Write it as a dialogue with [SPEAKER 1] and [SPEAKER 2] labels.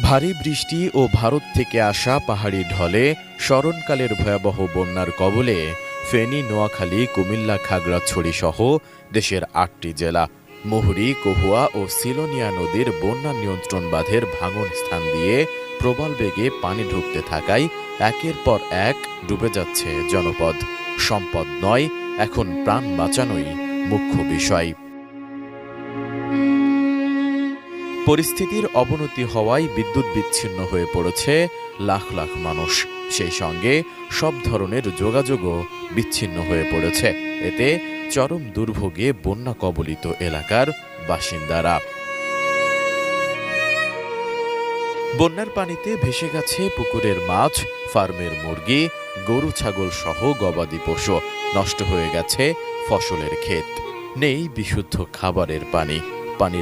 [SPEAKER 1] ভারী বৃষ্টি ও ভারত থেকে আসা পাহাড়ি ঢলে স্মরণকালের ভয়াবহ বন্যার কবলে ফেনী, নোয়াখালী, কুমিল্লা, খাগড়াছড়ি সহ দেশের ৮টি জেলা। মুহুরী, কহুয়া ও সিলোনিয়া নদীর বন্যা নিয়ন্ত্রণ বাঁধের ভাঙন স্থান দিয়ে প্রবল বেগে পানি ঢুকতে থাকায় একের পর এক ডুবে যাচ্ছে জনপদ। সম্পদ নয়, এখন প্রাণ বাঁচানোই মুখ্য বিষয়। পরিস্থিতির অবনতি হওয়ায় বিদ্যুৎ বিচ্ছিন্ন হয়ে পড়েছে লাখ লাখ মানুষ। সেই সঙ্গে সব ধরনের যোগাযোগও বিচ্ছিন্ন হয়ে পড়েছে। এতে চরম দুর্ভোগে বন্যা কবলিত এলাকার বাসিন্দারা। বন্যার পানিতে ভেসে গেছে পুকুরের মাছ, ফার্মের মুরগি, গরু ছাগল সহ গবাদি পশু। নষ্ট হয়ে গেছে ফসলের ক্ষেত। নেই বিশুদ্ধ খাবারের পানি। পানির